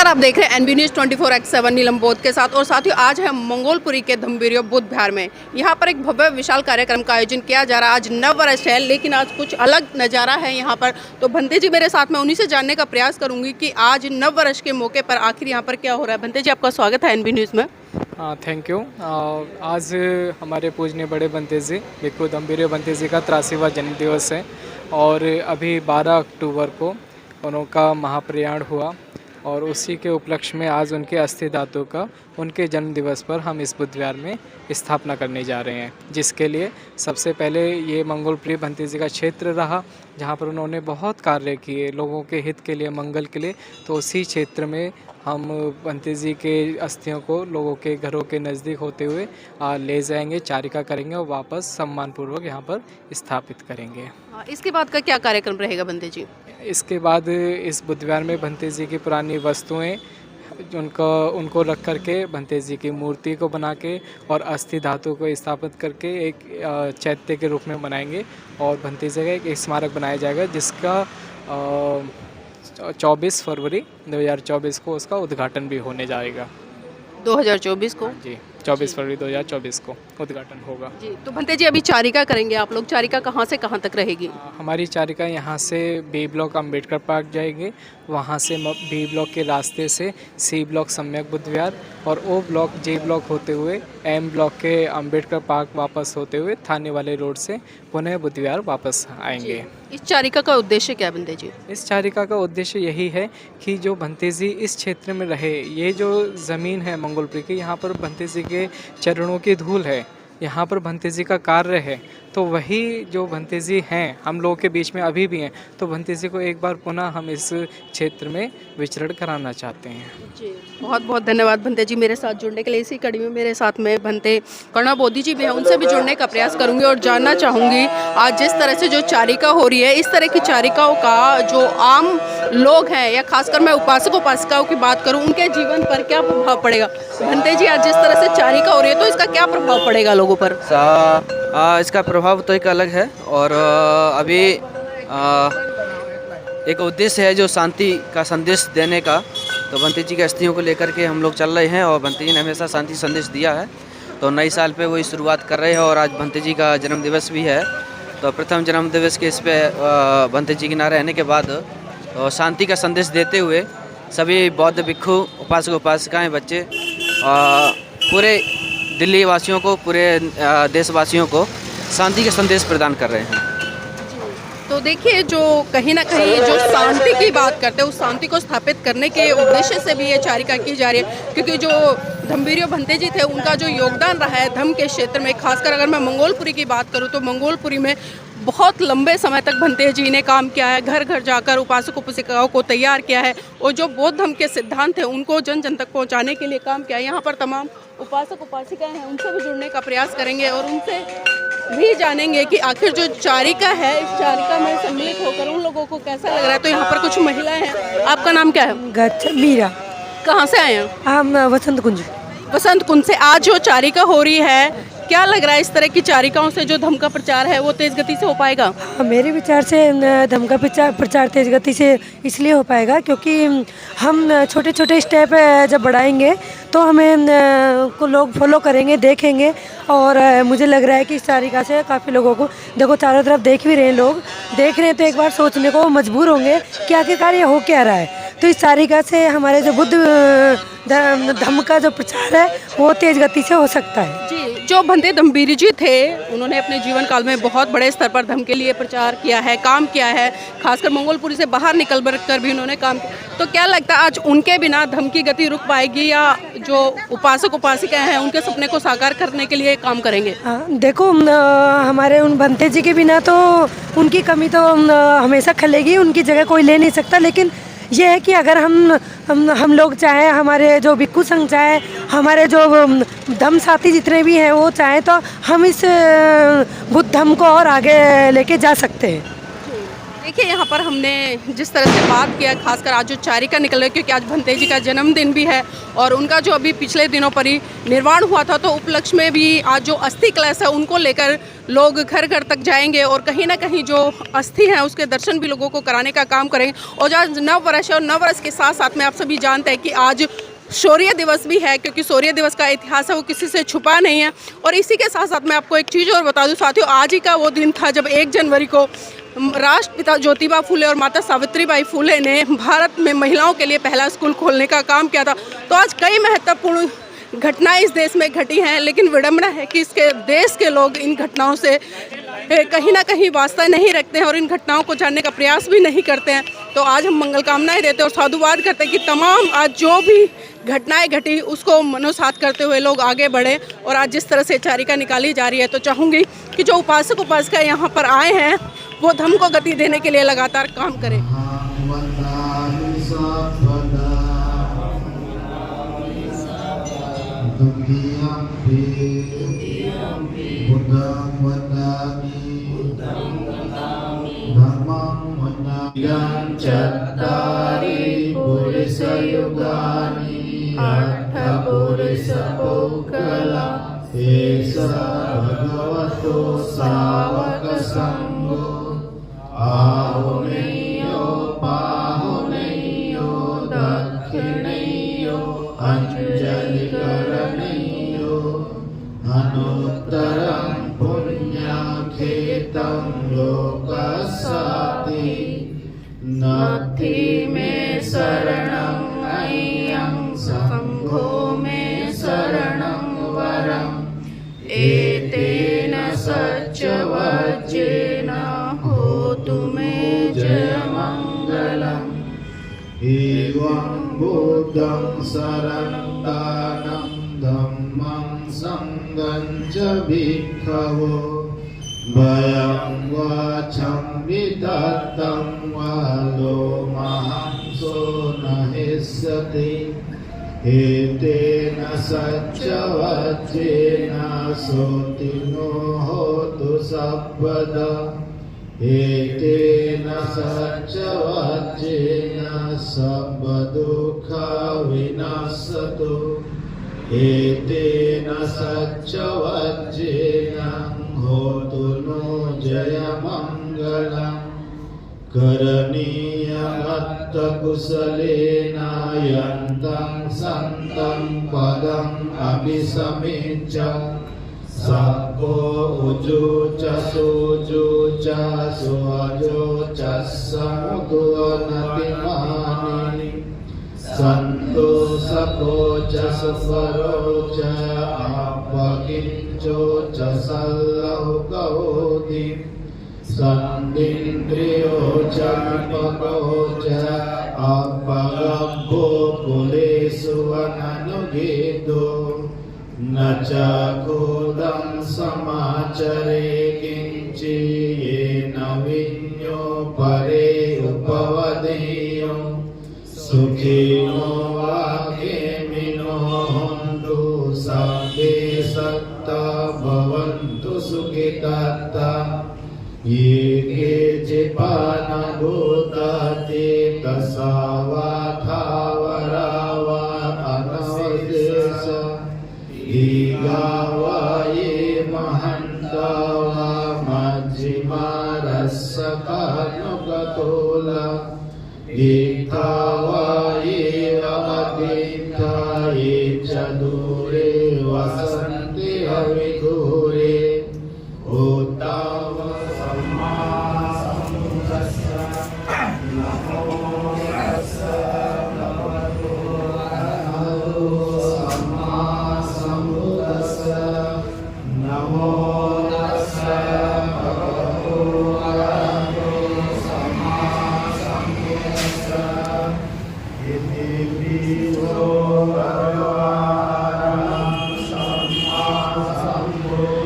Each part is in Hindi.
नमस्कार, आप देख रहे हैं एनबी न्यूज़ 24x7 नीलम बोध के साथ। और साथियों, आज है मंगोलपुरी के धम्बिरियो बुद्ध विहार में। यहाँ पर एक भव्य विशाल कार्यक्रम का आयोजन किया जा रहा है। आज नव वर्ष है, लेकिन आज कुछ अलग नज़ारा है यहाँ पर। तो भंते जी मेरे साथ में, उन्हीं से जानने का प्रयास करूँगी कि आज नव वर्ष के मौके पर आखिर यहाँ पर क्या हो रहा है। भंते जी, आपका स्वागत है एनबी न्यूज़ में। Thank you. आज हमारे पूजनीय बड़े भंते जी भिक्खु धम्बिरियो भंते जी का 83वां जन्मदिवस है और अभी 12 अक्टूबर को उनका महाप्रयाण हुआ और उसी के उपलक्ष्य में आज उनके अस्थि धातु का उनके जन्म दिवस पर हम इस बुद्ध विहार में स्थापना करने जा रहे हैं, जिसके लिए सबसे पहले ये मंगोलपुरी भंते जी का क्षेत्र रहा जहाँ पर उन्होंने बहुत कार्य किए लोगों के हित के लिए, मंगल के लिए। तो उसी क्षेत्र में हम भंते जी के अस्थियों को लोगों के घरों के नज़दीक होते हुए ले जाएंगे, चारिका करेंगे और वापस सम्मानपूर्वक यहाँ पर स्थापित करेंगे। इसके बाद का क्या कार्यक्रम रहेगा भंते जी? इसके बाद इस बुद्ध विहार में भंते जी की पुरानी वस्तुएं उनको रख करके भंते जी की मूर्ति को बना के और अस्थि धातु को स्थापित करके एक चैत्य के रूप में बनाएंगे और भंते जी का एक स्मारक बनाया जाएगा, जिसका 24 फरवरी 2024 को उसका उद्घाटन भी होने जाएगा। 2024 को? जी, 24 फरवरी 2024 को उद्घाटन होगा। जी, तो भंते जी अभी चारिका करेंगे आप लोग। चारिका कहाँ से कहाँ तक रहेगी? हमारी चारिका यहाँ से बी ब्लॉक अम्बेडकर पार्क जाएगी, वहाँ से बी ब्लॉक के रास्ते से सी ब्लॉक सम्यक बुद्ध विहार और ओ ब्लॉक जे ब्लॉक होते हुए एम ब्लॉक के अम्बेडकर पार्क वापस होते हुए थाने वाले रोड से पुनः बुद्ध विहार वापस आएंगे। इस चारिका का उद्देश्य क्या है भंते जी? इस चारिका का उद्देश्य यही है कि जो भंते जी इस क्षेत्र में रहे, ये जो ज़मीन है मंगोलपुरी की, यहाँ पर भंते जी के चरणों की धूल है, यहाँ पर भंते जी का कार्य है। तो वही जो भंते जी हैं हम लोगों के बीच में अभी भी हैं, तो भंते जी को एक बार पुनः हम इस क्षेत्र में विचरण कराना चाहते हैं। जी, बहुत बहुत धन्यवाद भंते जी मेरे साथ जुड़ने के लिए। इसी कड़ी में मेरे साथ में भंते करुणा बोधी जी भी हैं, उनसे भी जुड़ने का प्रयास करूंगी और जानना चाहूँगी आज जिस तरह से जो चारिका हो रही है, इस तरह की चारिकाओं का जो आम लोग हैं या खासकर मैं उपासक उपासिकाओं की बात करूँ, उनके जीवन पर क्या प्रभाव पड़ेगा? भंते जी, आज जिस तरह से चारिका हो रही है तो इसका क्या प्रभाव पड़ेगा लोगों पर? इसका प्रभाव तो एक अलग है और अभी एक उद्देश्य है जो शांति का संदेश देने का। तो भंते जी के अस्थियों को लेकर के हम लोग चल रहे हैं और भंते जी ने हमेशा शांति संदेश दिया है, तो नई साल पे वही शुरुआत कर रहे हैं। और आज भंते जी का जन्मदिवस भी है, तो प्रथम जन्मदिवस के इस पे भंते जी के ना रहने के बाद तो शांति का संदेश देते हुए सभी बौद्ध भिक्खु उपासक उपासिकाएँ बच्चे पूरे दिल्ली वासियों को, पूरे देशवासियों को शांति का संदेश प्रदान कर रहे हैं। तो देखिए, जो कहीं ना कहीं जो शांति की बात करते हैं, उस शांति को स्थापित करने के उद्देश्य से भी ये चारिका की जा रही है, क्योंकि जो धम्बिरियो भंते जी थे उनका जो योगदान रहा है धम्म के क्षेत्र में, खासकर अगर मैं मंगोलपुरी की बात करूँ तो मंगोलपुरी में बहुत लंबे समय तक भंते जी ने काम किया है, घर घर जाकर उपासक उपासिकाओं को तैयार किया है और जो बौद्ध धर्म के सिद्धांत थे उनको जन जन तक पहुंचाने के लिए काम किया है। यहाँ पर तमाम उपासक उपासिकाएं हैं, उनसे भी जुड़ने का प्रयास करेंगे और उनसे भी जानेंगे कि आखिर जो चारिका है, इस चारिका में सम्मिलित होकर उन लोगों को कैसा लग रहा है। तो यहाँ पर कुछ महिलाएं हैं, आपका नाम क्या है? मीरा। कहाँ से आए हैं? हम वसंत कुंज। वसंत कुंज से। आज जो चारिका हो रही है, क्या लग रहा है इस तरह की चारिकाओं से जो धम्म का प्रचार है वो तेज गति से हो पाएगा? मेरे विचार से धम्म का प्रचार तेज गति से इसलिए हो पाएगा क्योंकि हम छोटे छोटे स्टेप जब बढ़ाएंगे तो हमें को लोग फॉलो करेंगे, देखेंगे। और मुझे लग रहा है कि इस चारिका से काफ़ी लोगों को, देखो चारों तरफ देख भी रहे हैं, लोग देख रहे हैं, तो एक बार सोचने को मजबूर होंगे कि आखिरकार ये हो क्या रहा है। तो इस चारिका से हमारे जो बुद्ध धम्म का जो प्रचार है वो तेज गति से हो सकता है। जी, जो भंते धम्बिरी जी थे उन्होंने अपने जीवन काल में बहुत बड़े स्तर पर धम्म के लिए प्रचार किया है, काम किया है, खासकर मंगोलपुरी से बाहर निकल कर भी उन्होंने काम किया। तो क्या लगता है आज उनके बिना धम्म की गति रुक पाएगी या जो उपासक उपासिकाएं हैं उनके सपने को साकार करने के लिए काम करेंगे? देखो, हमारे उन भंते जी के बिना तो उनकी कमी तो हमेशा खलेगी, उनकी जगह कोई ले नहीं सकता। लेकिन ये है कि अगर हम लोग चाहें, हमारे जो भिक्खु संघ चाहे, हमारे जो धम्म साथी जितने भी हैं वो चाहें, तो हम इस बुद्ध धम्म को और आगे लेके जा सकते हैं। देखिए यहाँ पर हमने जिस तरह से बात किया, खासकर आज जो चारिका निकल रही है, क्योंकि आज भंते जी का जन्मदिन भी है और उनका जो अभी पिछले दिनों परिनिर्वाण हुआ था, तो उपलक्ष्य में भी आज जो अस्थि कलश है उनको लेकर लोग घर घर तक जाएंगे और कहीं ना कहीं जो अस्थि है उसके दर्शन भी लोगों को कराने का काम करेंगे। और आज नव वर्ष है और नव वर्ष के साथ साथ में आप सभी जानते हैं कि आज शौर्य दिवस भी है, क्योंकि शौर्य दिवस का इतिहास है वो किसी से छुपा नहीं है। और इसी के साथ साथ मैं आपको एक चीज़ और बता दूं साथियों, आज ही का वो दिन था जब 1 जनवरी को राष्ट्रपिता ज्योतिबा फुले और माता सावित्रीबाई फुले ने भारत में महिलाओं के लिए पहला स्कूल खोलने का काम किया था। तो आज कई महत्वपूर्ण घटनाएं इस देश में घटी हैं, लेकिन विडंबना है कि इसके देश के लोग इन घटनाओं से कहीं ना कहीं वास्ता नहीं रखते हैं और इन घटनाओं को जानने का प्रयास भी नहीं करते हैं। तो आज हम मंगल कामनाएं देते हैं और साधुवाद करते हैं कि तमाम आज जो भी घटनाएं घटी उसको मनोसात करते हुए लोग आगे बढ़े। और आज जिस तरह से चारिका निकाली जा रही है, तो चाहूँगी कि जो उपासक उपासिका यहाँ पर आए हैं वो धर्म को गति देने के लिए लगातार काम करें। अनुत्तरं पुण्यखेतं लोकस्याति नत्थि मे शरणं अय्यं संघो मे शरणं वरम् एतेन सच्चवज्रेण होतु मे जयमङ्गलम् एवं बुद्धं शरणं दानं धम्मं संगं च भिक्खवो वयं वाचं विदत्तं वा लोमहंसो न हिस्सति एतेन सच्चवज्रेण सोतिनो होतु सर्वदा एतेन सच्चवज्रेण सर्वदुःखा विनाशतु एतेन सच्चवज्रेण होतु नो जयमङ्गलम् करणीयमत्तकुशलेन यन्तं सन्तं पदम् अभिसमिच्च सको उजुच सुजुच सुअजुच समुद्वनतिमानि सन्तो सको च सुपरो च अपकिञ्चो च सल्लहुकहोति सन्दिन्द्रियो च विपको च अपगब्भो कुलेषु अननुगेदो न च कोदं समाचरे किञ्चियेन विज्ञो परे उपवदेयो सुखिनो वाक्येमिनो हन्तु सर्वे सत्ता भवन्तु सुखितात्ता ये केचिपानभूताति तसावा थावरावा अनवदेश ईगावा ये महन्तावा मज्जिमा रस्सकानुगतोला गीतावा ये अवतीर्था ये च दूरे वसन्ति अविदूरे उतावा सम्मा सम्बुद्धस्स नमो तस्स भगवतो अरहतो सम्मा सम्बुद्धस्स नमो तस्स भगवतो अरहतो सम्मा सम्बुद्धस्स इति विदो भगवान् सम्मा सम्बुद्धस्स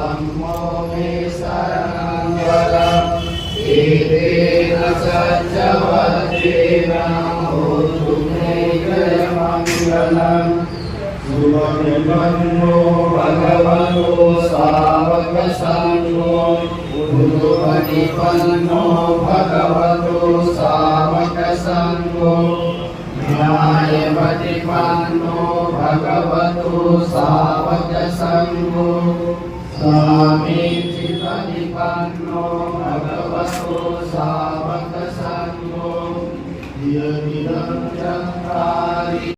धम्मो मे शरणं वरम् एतेन सत्यवचेन होतु मे जयमङ्गलम् सुवनिबन्धो भगवतो सावकसङ्घो गुरुवनिबन्धो भगवतो सावकसङ्घो न्यायवतिबन्धो भगवतो सावकसङ्घो स्वामीचिवनिबन्धो भगवतो सावकसङ्घो